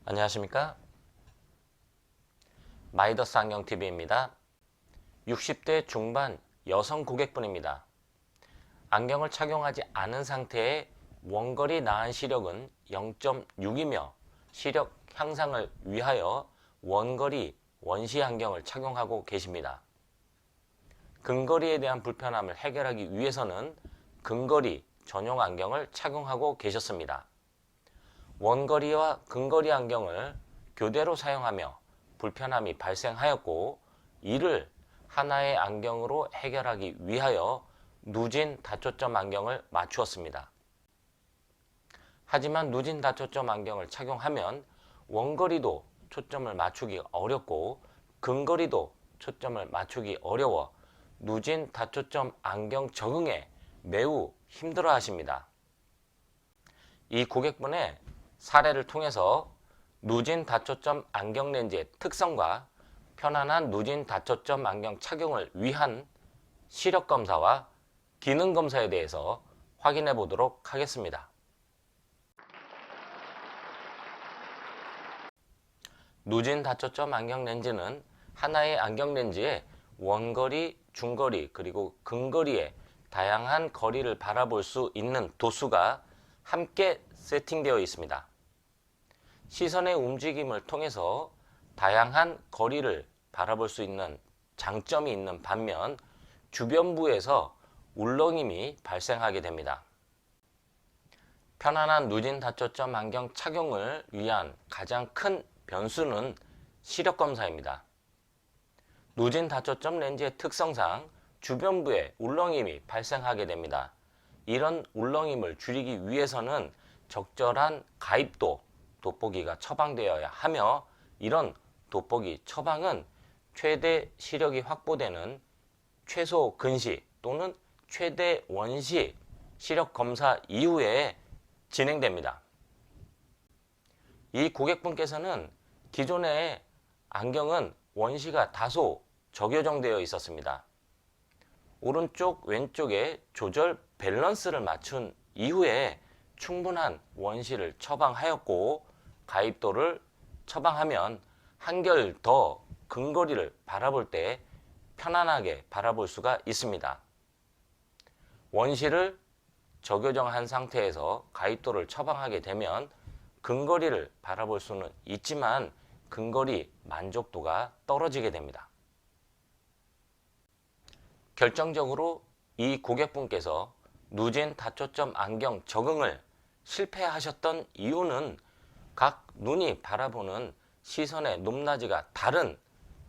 안녕하십니까? 마이더스 안경TV입니다. 60대 중반 여성 고객분입니다. 안경을 착용하지 않은 상태의 원거리 나한 시력은 0.6이며 시력 향상을 위하여 원거리 원시 안경을 착용하고 계십니다. 근거리에 대한 불편함을 해결하기 위해서는 근거리 전용 안경을 착용하고 계셨습니다. 원거리와 근거리 안경을 교대로 사용하며 불편함이 발생하였고, 이를 하나의 안경으로 해결하기 위하여 누진 다초점 안경을 맞추었습니다. 하지만 누진 다초점 안경을 착용하면 원거리도 초점을 맞추기 어렵고 근거리도 초점을 맞추기 어려워 누진 다초점 안경 적응에 매우 힘들어 하십니다. 이 고객분의 사례를 통해서 누진 다초점 안경 렌즈의 특성과 편안한 누진 다초점 안경 착용을 위한 시력 검사와 기능 검사에 대해서 확인해 보도록 하겠습니다. 누진 다초점 안경 렌즈는 하나의 안경 렌즈에 원거리, 중거리, 그리고 근거리의 다양한 거리를 바라볼 수 있는 도수가 함께 세팅되어 있습니다. 시선의 움직임을 통해서 다양한 거리를 바라볼 수 있는 장점이 있는 반면 주변부에서 울렁임이 발생하게 됩니다. 편안한 누진 다초점 안경 착용을 위한 가장 큰 변수는 시력 검사입니다. 누진 다초점 렌즈의 특성상 주변부에 울렁임이 발생하게 됩니다. 이런 울렁임을 줄이기 위해서는 적절한 가입도 돋보기가 처방되어야 하며, 이런 돋보기 처방은 최대 시력이 확보되는 최소 근시 또는 최대 원시 시력 검사 이후에 진행됩니다. 이 고객분께서는 기존의 안경은 원시가 다소 적요정되어 있었습니다. 오른쪽 왼쪽에 조절 밸런스를 맞춘 이후에 충분한 원시를 처방하였고, 가입도를 처방하면 한결 더 근거리를 바라볼 때 편안하게 바라볼 수가 있습니다. 원시를 적요정한 상태에서 가입도를 처방하게 되면 근거리를 바라볼 수는 있지만 근거리 만족도가 떨어지게 됩니다. 결정적으로 이 고객분께서 누진 다초점 안경 적응을 실패하셨던 이유는 각 눈이 바라보는 시선의 높낮이가 다른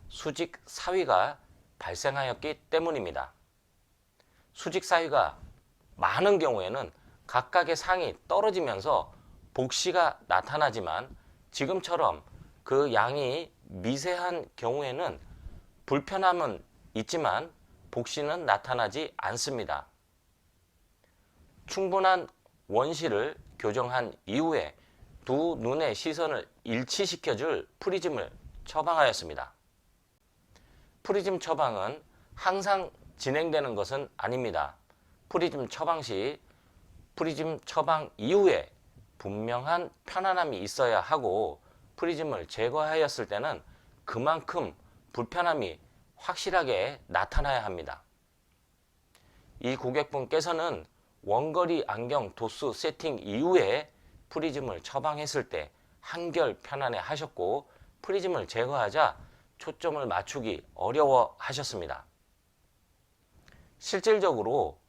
수직 사위가 발생하였기 때문입니다. 수직 사위가 많은 경우에는 각각의 상이 떨어지면서 복시가 나타나지만, 지금처럼 그 양이 미세한 경우에는 불편함은 있지만 복시는 나타나지 않습니다. 충분한 원시를 교정한 이후에 두 눈의 시선을 일치시켜줄 프리즘을 처방하였습니다. 프리즘 처방은 항상 진행되는 것은 아닙니다. 프리즘 처방 시 프리즘 처방 이후에 분명한 편안함이 있어야 하고, 프리즘을 제거하였을 때는 그만큼 불편함이 확실하게 나타나야 합니다. 이 고객분께서는 원거리 안경 도수 세팅 이후에 프리즘을 처방했을 때 한결 편안해 하셨고, 프리즘을 제거하자 초점을 맞추기 어려워 하셨습니다. 실질적으로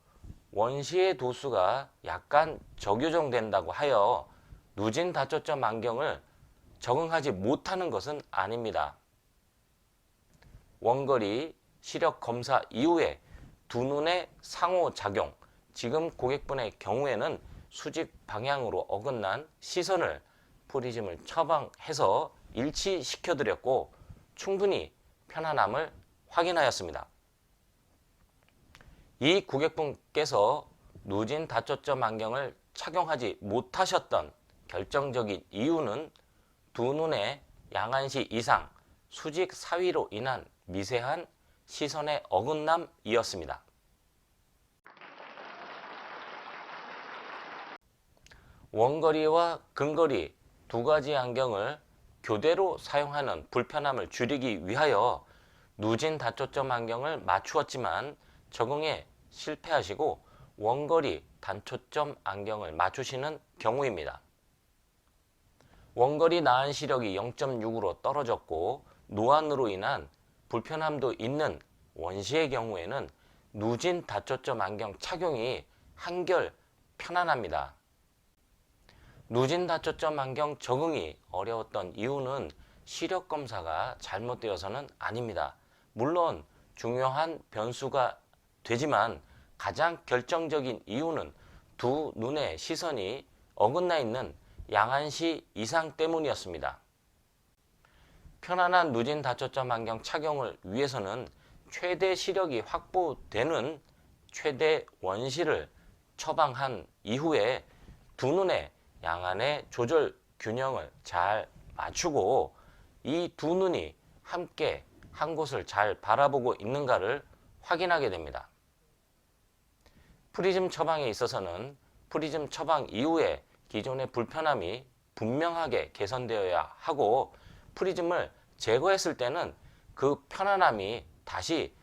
원시의 도수가 약간 적요정된다고 하여 누진 다초점 안경을 적응하지 못하는 것은 아닙니다. 원거리 시력 검사 이후에 두 눈의 상호작용, 지금 고객분의 경우에는 수직 방향으로 어긋난 시선을 프리즘을 처방해서 일치시켜 드렸고 충분히 편안함을 확인하였습니다. 이 고객분께서 누진 다초점 안경을 착용하지 못하셨던 결정적인 이유는 두 눈의 양안시 이상 수직 사위로 인한 미세한 시선의 어긋남이었습니다. 원거리와 근거리 두 가지 안경을 교대로 사용하는 불편함을 줄이기 위하여 누진 다초점 안경을 맞추었지만 적응에 실패하시고 원거리 단초점 안경을 맞추시는 경우입니다. 원거리 나한 시력이 0.6으로 떨어졌고 노안으로 인한 불편함도 있는 원시의 경우에는 누진 다초점 안경 착용이 한결 편안합니다. 누진 다초점 안경 적응이 어려웠던 이유는 시력 검사가 잘못되어서는 아닙니다. 물론 중요한 변수가 되지만 가장 결정적인 이유는 두 눈의 시선이 어긋나 있는 양안시 이상 때문이었습니다. 편안한 누진 다초점 안경 착용을 위해서는 최대 시력이 확보되는 최대 원시를 처방한 이후에 두 눈의 양안의 조절 균형을 잘 맞추고 이 두 눈이 함께 한 곳을 잘 바라보고 있는가를 확인하게 됩니다. 프리즘 처방에 있어서는 프리즘 처방 이후에 기존의 불편함이 분명하게 개선되어야 하고 프리즘을 제거했을 때는 그 편안함이 다시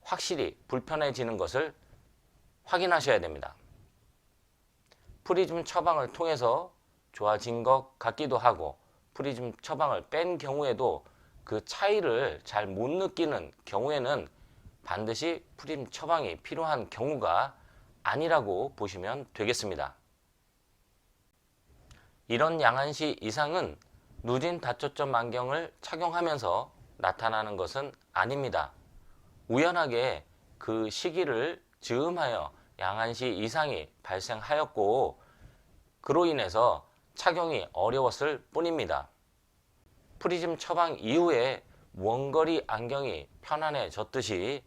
확실히 불편해지는 것을 확인하셔야 됩니다. 프리즘 처방을 통해서 좋아진 것 같기도 하고 프리즘 처방을 뺀 경우에도 그 차이를 잘 못 느끼는 경우에는 반드시 프리즘 처방이 필요한 경우가 아니라고 보시면 되겠습니다. 이런 양안시 이상은 누진 다초점 안경을 착용하면서 나타나는 것은 아닙니다. 우연하게 그 시기를 즈음하여 양안시 이상이 발생하였고 그로 인해서 착용이 어려웠을 뿐입니다. 프리즘 처방 이후에 원거리 안경이 편안해졌듯이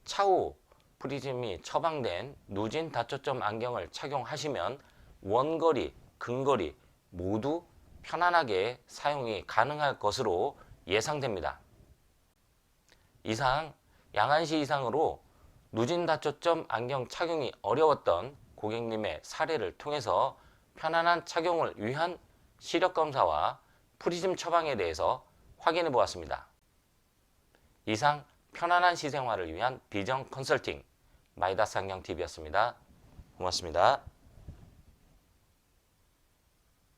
차후 프리즘이 처방된 누진 다초점 안경을 착용하시면 원거리, 근거리 모두 편안하게 사용이 가능할 것으로 예상됩니다. 이상 양안시 이상으로 누진 다초점 안경 착용이 어려웠던 고객님의 사례를 통해서 편안한 착용을 위한 시력 검사와 프리즘 처방에 대해서 확인해 보았습니다. 이상 편안한 시생활을 위한 비전 컨설팅 마이다스 안경TV였습니다. 고맙습니다.